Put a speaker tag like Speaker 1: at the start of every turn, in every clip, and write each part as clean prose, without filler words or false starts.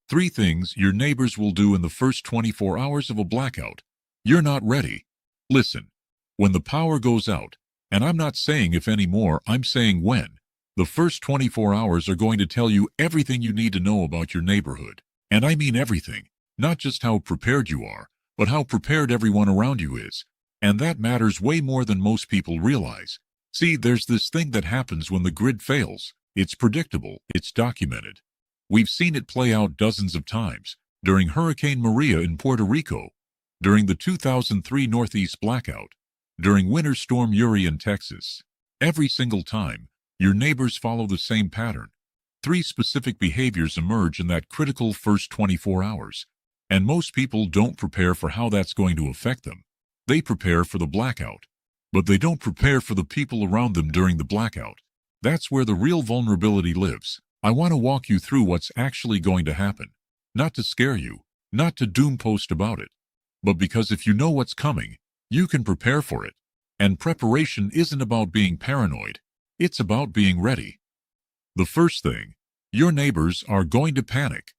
Speaker 1: 3 things your neighbors will do in the first 24 hours of a blackout. You're not ready. Listen, when the power goes out, and I'm not saying if anymore, I'm saying when, the first 24 hours are going to tell you everything you need to know about your neighborhood. And I mean everything, not just how prepared you are, but how prepared everyone around you is. And that matters way more than most people realize. See, there's this thing that happens when the grid fails. It's predictable, it's documented. We've seen it play out dozens of times, during Hurricane Maria in Puerto Rico, during the 2003 Northeast blackout, during Winter Storm Uri in Texas. Every single time, your neighbors follow the same pattern. 3 specific behaviors emerge in that critical first 24 hours. And most people don't prepare for how that's going to affect them. They prepare for the blackout, but they don't prepare for the people around them during the blackout. That's where the real vulnerability lives. I want to walk you through what's actually going to happen. Not to scare you, not to doom post about it, but because if you know what's coming, you can prepare for it. And preparation isn't about being paranoid. It's about being ready. The first thing, your neighbors are going to panic.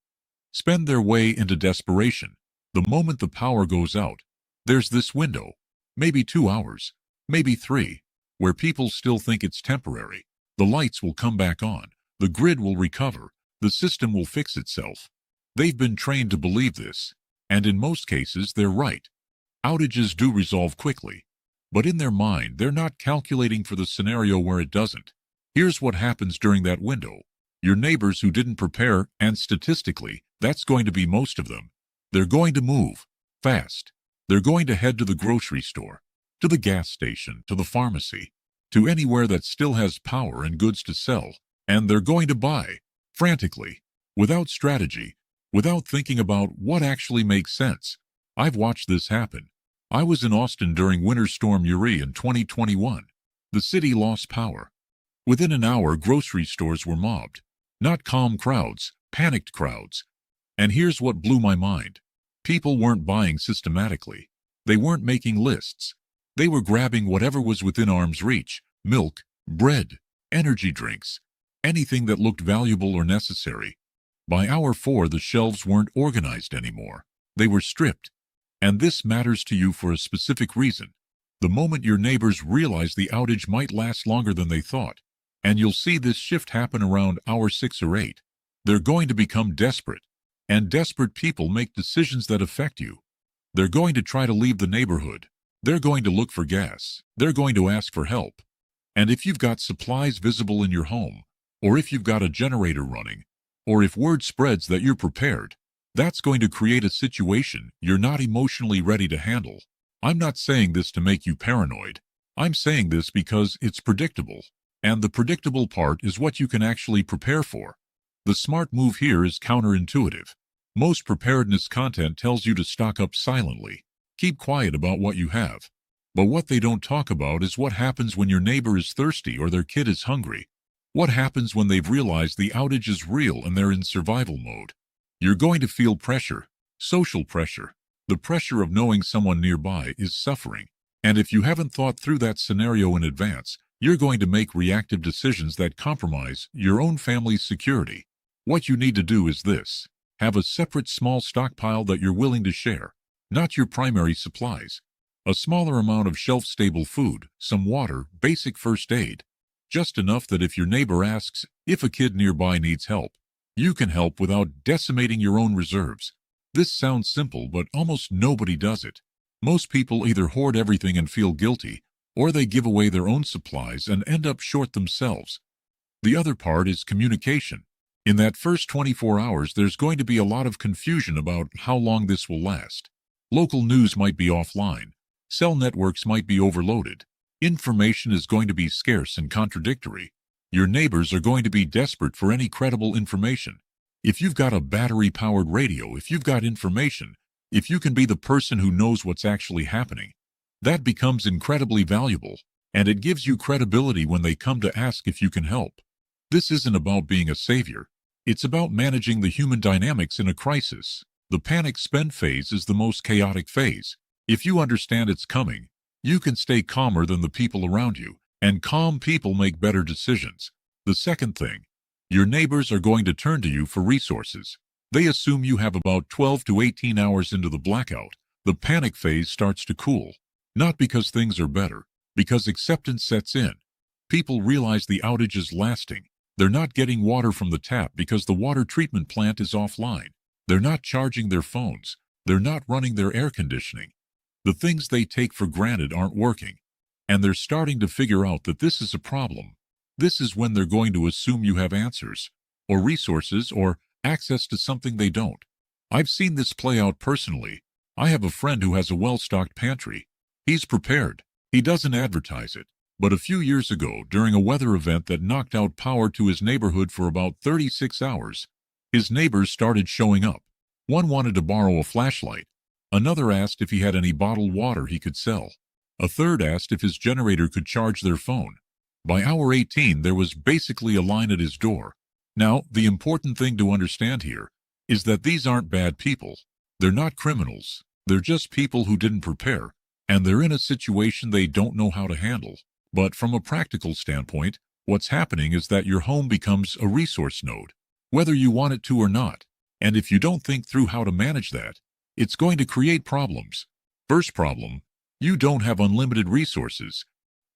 Speaker 1: Spend their way into desperation. The moment the power goes out, there's this window, maybe 2 hours, maybe 3, where people still think it's temporary. The lights will come back on. The grid will recover. The system will fix itself. They've been trained to believe this, and in most cases they're right. Outages do resolve quickly, but in their mind they're not calculating for the scenario where it doesn't. Here's what happens during that window. Your neighbors who didn't prepare, and statistically, that's going to be most of them, they're going to move fast. They're going to head to the grocery store, to the gas station, to the pharmacy, to anywhere that still has power and goods to sell. And they're going to buy, frantically, without strategy, without thinking about what actually makes sense. I've watched this happen. I was in Austin during Winter Storm Uri in 2021. The city lost power. Within an hour, grocery stores were mobbed. Not calm crowds, panicked crowds. And here's what blew my mind. People weren't buying systematically. They weren't making lists. They were grabbing whatever was within arm's reach: milk, bread, energy drinks, anything that looked valuable or necessary. By hour 4, the shelves weren't organized anymore. They were stripped. And this matters to you for a specific reason. The moment your neighbors realize the outage might last longer than they thought, and you'll see this shift happen around hour 6 or 8, they're going to become desperate. And desperate people make decisions that affect you. They're going to try to leave the neighborhood. They're going to look for gas. They're going to ask for help. And if you've got supplies visible in your home, or if you've got a generator running, or if word spreads that you're prepared, that's going to create a situation you're not emotionally ready to handle. I'm not saying this to make you paranoid. I'm saying this because it's predictable. And the predictable part is what you can actually prepare for. The smart move here is counterintuitive. Most preparedness content tells you to stock up silently. Keep quiet about what you have. But what they don't talk about is what happens when your neighbor is thirsty or their kid is hungry. What happens when they've realized the outage is real and they're in survival mode? You're going to feel pressure, social pressure. The pressure of knowing someone nearby is suffering. And if you haven't thought through that scenario in advance, you're going to make reactive decisions that compromise your own family's security. What you need to do is this: have a separate small stockpile that you're willing to share, not your primary supplies. A smaller amount of shelf-stable food, some water, basic first aid. Just enough that if your neighbor asks if a kid nearby needs help, you can help without decimating your own reserves. This sounds simple, but almost nobody does it. Most people either hoard everything and feel guilty, or they give away their own supplies and end up short themselves. The other part is communication. In that first 24 hours, there's going to be a lot of confusion about how long this will last. Local news might be offline. Cell networks might be overloaded. Information is going to be scarce and contradictory. Your neighbors are going to be desperate for any credible information. If you've got a battery-powered radio, if you've got information, if you can be the person who knows what's actually happening, that becomes incredibly valuable, and it gives you credibility when they come to ask if you can help. This isn't about being a savior. It's about managing the human dynamics in a crisis. The panic-spend phase is the most chaotic phase. If you understand it's coming, you can stay calmer than the people around you, and calm people make better decisions. The second thing, your neighbors are going to turn to you for resources. They assume you have about 12 to 18 hours into the blackout. The panic phase starts to cool. Not because things are better, because acceptance sets in. People realize the outage is lasting. They're not getting water from the tap because the water treatment plant is offline. They're not charging their phones. They're not running their air conditioning. The things they take for granted aren't working. And they're starting to figure out that this is a problem. This is when they're going to assume you have answers, or resources, or access to something they don't. I've seen this play out personally. I have a friend who has a well-stocked pantry. He's prepared. He doesn't advertise it. But a few years ago, during a weather event that knocked out power to his neighborhood for about 36 hours, his neighbors started showing up. One wanted to borrow a flashlight. Another asked if he had any bottled water he could sell. A third asked if his generator could charge their phone. By hour 18, there was basically a line at his door. Now, the important thing to understand here is that these aren't bad people. They're not criminals. They're just people who didn't prepare, and they're in a situation they don't know how to handle. But from a practical standpoint, what's happening is that your home becomes a resource node, whether you want it to or not. And if you don't think through how to manage that, it's going to create problems. First problem, you don't have unlimited resources.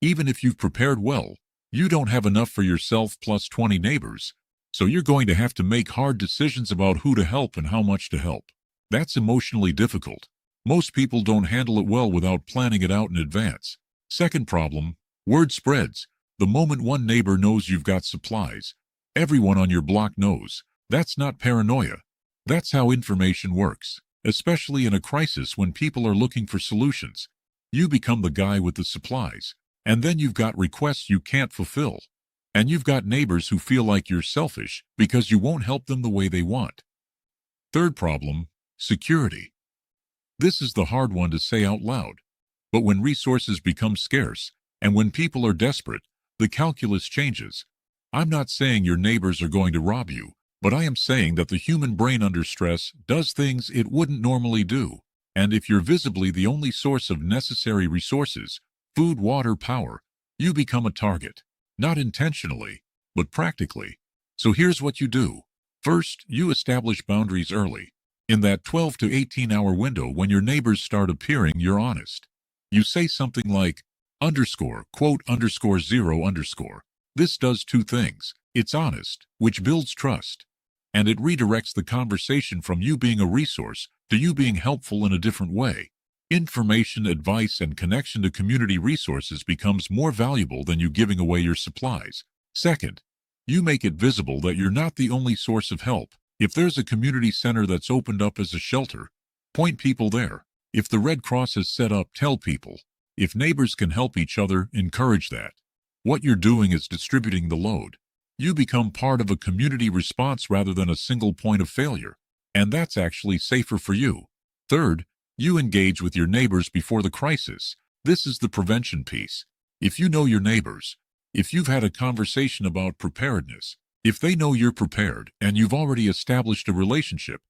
Speaker 1: Even if you've prepared well, you don't have enough for yourself plus 20 neighbors. So you're going to have to make hard decisions about who to help and how much to help. That's emotionally difficult. Most people don't handle it well without planning it out in advance. Second problem, word spreads. The moment one neighbor knows you've got supplies, everyone on your block knows. That's not paranoia. That's how information works, especially in a crisis when people are looking for solutions. You become the guy with the supplies, and then you've got requests you can't fulfill. And you've got neighbors who feel like you're selfish because you won't help them the way they want. Third problem, security. This is the hard one to say out loud. But when resources become scarce, and when people are desperate, the calculus changes. I'm not saying your neighbors are going to rob you, but I am saying that the human brain under stress does things it wouldn't normally do. And if you're visibly the only source of necessary resources, food, water, power, you become a target. Not intentionally, but practically. So here's what you do. First, you establish boundaries early. In that 12 to 18-hour window when your neighbors start appearing, you're honest. You say something like, quote, _0_. This does two things. It's honest, which builds trust, and it redirects the conversation from you being a resource to you being helpful in a different way. Information, advice, and connection to community resources becomes more valuable than you giving away your supplies. Second, you make it visible that you're not the only source of help. If there's a community center that's opened up as a shelter, point people there. If the Red Cross is set up, tell people. If neighbors can help each other, encourage that. What you're doing is distributing the load. You become part of a community response rather than a single point of failure, and that's actually safer for you. Third, you engage with your neighbors before the crisis. This is the prevention piece. If you know your neighbors, if you've had a conversation about preparedness, if they know you're prepared and you've already established a relationship,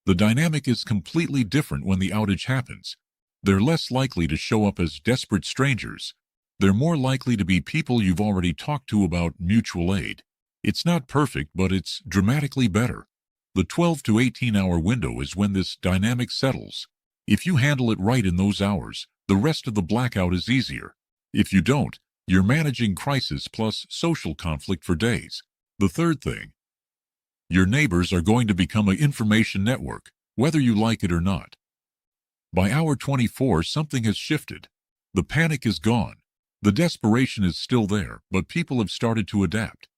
Speaker 1: the dynamic is completely different when the outage happens. They're less likely to show up as desperate strangers. They're more likely to be people you've already talked to about mutual aid. It's not perfect, but it's dramatically better. The 12 to 18-hour window is when this dynamic settles. If you handle it right in those hours, the rest of the blackout is easier. If you don't, you're managing crisis plus social conflict for days. The third thing, your neighbors are going to become an information network, whether you like it or not. By hour 24, something has shifted. The panic is gone. The desperation is still there, but people have started to adapt.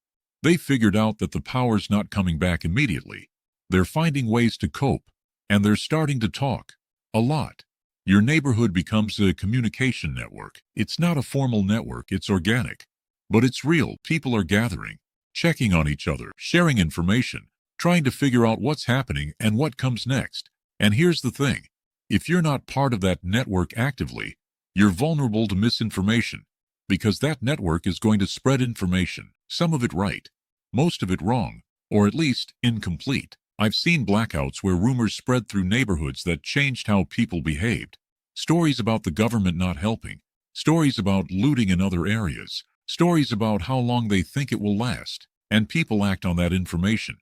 Speaker 1: They figured out that the power's not coming back immediately. They're finding ways to cope, and they're starting to talk. A lot. Your neighborhood becomes a communication network. It's not a formal network, it's organic. But it's real. People are gathering, checking on each other, sharing information, trying to figure out what's happening and what comes next. And here's the thing. If you're not part of that network actively, you're vulnerable to misinformation, because that network is going to spread information, some of it right, most of it wrong, or at least incomplete. I've seen blackouts where rumors spread through neighborhoods that changed how people behaved. Stories about the government not helping, stories about looting in other areas, stories about how long they think it will last, and people act on that information.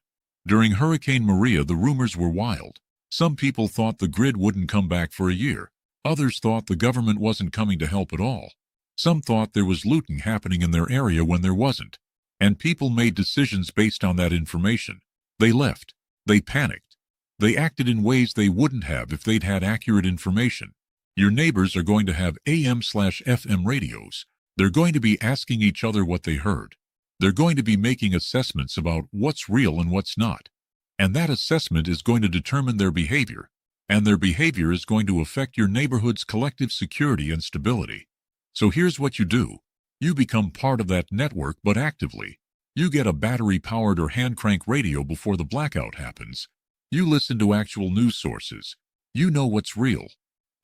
Speaker 1: During Hurricane Maria, the rumors were wild. Some people thought the grid wouldn't come back for a year. Others thought the government wasn't coming to help at all. Some thought there was looting happening in their area when there wasn't. And people made decisions based on that information. They left. They panicked. They acted in ways they wouldn't have if they'd had accurate information. Your neighbors are going to have AM/FM radios. They're going to be asking each other what they heard. They're going to be making assessments about what's real and what's not. And that assessment is going to determine their behavior. And their behavior is going to affect your neighborhood's collective security and stability. So here's what you do. You become part of that network, but actively. You get a battery-powered or hand-crank radio before the blackout happens. You listen to actual news sources. You know what's real.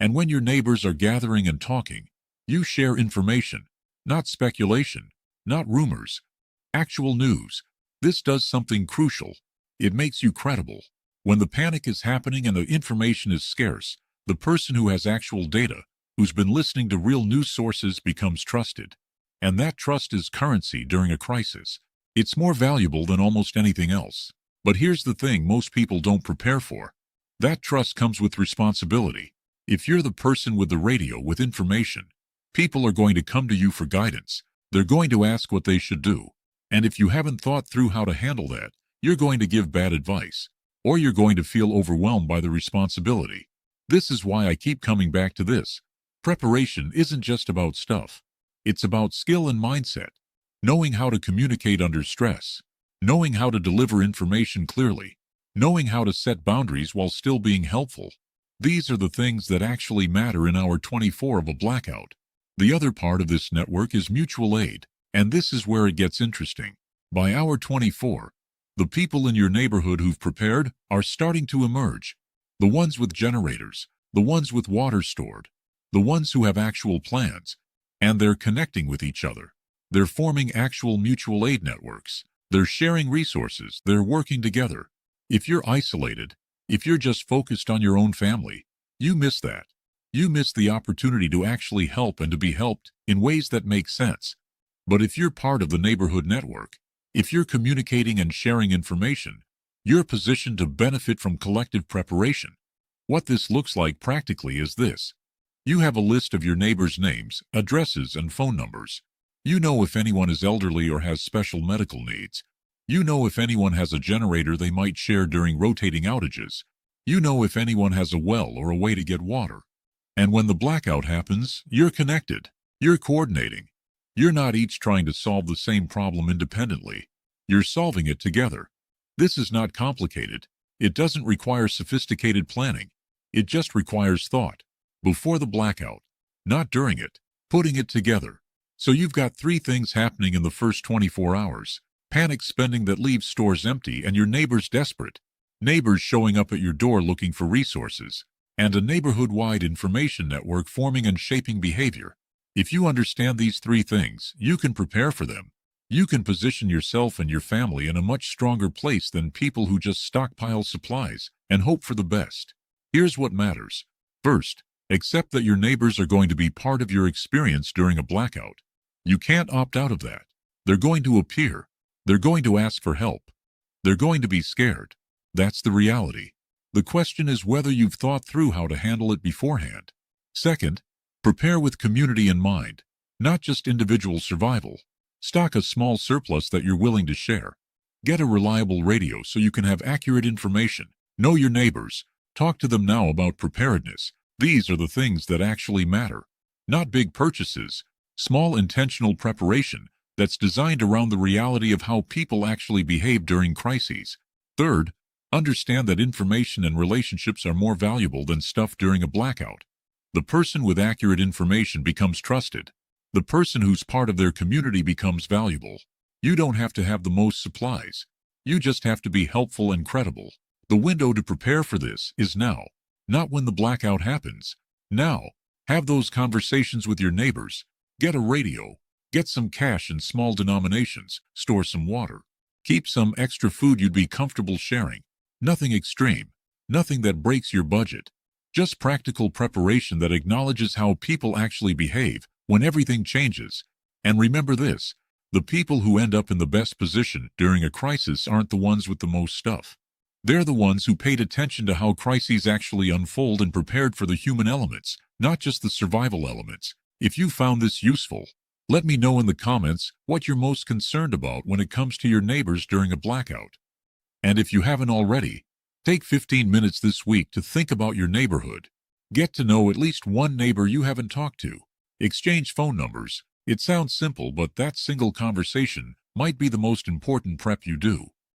Speaker 1: And when your neighbors are gathering and talking, you share information, not speculation, not rumors, actual news. This does something crucial. It makes you credible. When the panic is happening and the information is scarce, the person who has actual data, who's been listening to real news sources, becomes trusted. And that trust is currency during a crisis. It's more valuable than almost anything else. But here's the thing most people don't prepare for. That trust comes with responsibility. If you're the person with the radio with information, people are going to come to you for guidance. They're going to ask what they should do. And if you haven't thought through how to handle that, you're going to give bad advice. Or you're going to feel overwhelmed by the responsibility. This is why I keep coming back to this. Preparation isn't just about stuff. It's about skill and mindset. Knowing how to communicate under stress. Knowing how to deliver information clearly. Knowing how to set boundaries while still being helpful. These are the things that actually matter in hour 24 of a blackout. The other part of this network is mutual aid, and this is where it gets interesting. By hour 24, the people in your neighborhood who've prepared are starting to emerge. The ones with generators, the ones with water stored, the ones who have actual plans, and they're connecting with each other. They're forming actual mutual aid networks. They're sharing resources. They're working together. If you're isolated, if you're just focused on your own family, you miss that. You miss the opportunity to actually help and to be helped in ways that make sense. But if you're part of the neighborhood network, if you're communicating and sharing information, you're positioned to benefit from collective preparation. What this looks like practically is this. You have a list of your neighbors' names, addresses, and phone numbers. You know if anyone is elderly or has special medical needs. You know if anyone has a generator they might share during rotating outages. You know if anyone has a well or a way to get water. And when the blackout happens, you're connected. You're coordinating. You're not each trying to solve the same problem independently. You're solving it together. This is not complicated. It doesn't require sophisticated planning. It just requires thought. Before the blackout, not during it, putting it together. So you've got three things happening in the first 24 hours. Panic spending that leaves stores empty and your neighbors desperate. Neighbors showing up at your door looking for resources. And a neighborhood-wide information network forming and shaping behavior. If you understand these three things, you can prepare for them. You can position yourself and your family in a much stronger place than people who just stockpile supplies and hope for the best. Here's what matters. First, accept that your neighbors are going to be part of your experience during a blackout. You can't opt out of that. They're going to appear. They're going to ask for help. They're going to be scared. That's the reality. The question is whether you've thought through how to handle it beforehand. Second, prepare with community in mind, not just individual survival. Stock a small surplus that you're willing to share. Get a reliable radio so you can have accurate information. Know your neighbors. Talk to them now about preparedness. These are the things that actually matter. Not big purchases. Small intentional preparation that's designed around the reality of how people actually behave during crises. Third, understand that information and relationships are more valuable than stuff during a blackout. The person with accurate information becomes trusted. The person who's part of their community becomes valuable. You don't have to have the most supplies. You just have to be helpful and credible. The window to prepare for this is now, not when the blackout happens. Now, have those conversations with your neighbors. Get a radio. Get some cash in small denominations. Store some water. Keep some extra food you'd be comfortable sharing. Nothing extreme. Nothing that breaks your budget. Just practical preparation that acknowledges how people actually behave when everything changes. And remember this, The people who end up in the best position during a crisis aren't the ones with the most stuff. They're the ones who paid attention to how crises actually unfold and prepared for the human elements, not just the survival elements. If you found this useful, let me know in the comments what you're most concerned about when it comes to your neighbors during a blackout. And if you haven't already, take 15 minutes this week to think about your neighborhood. Get to know at least one neighbor you haven't talked to. Exchange phone numbers. It sounds simple, but that single conversation might be the most important prep you do.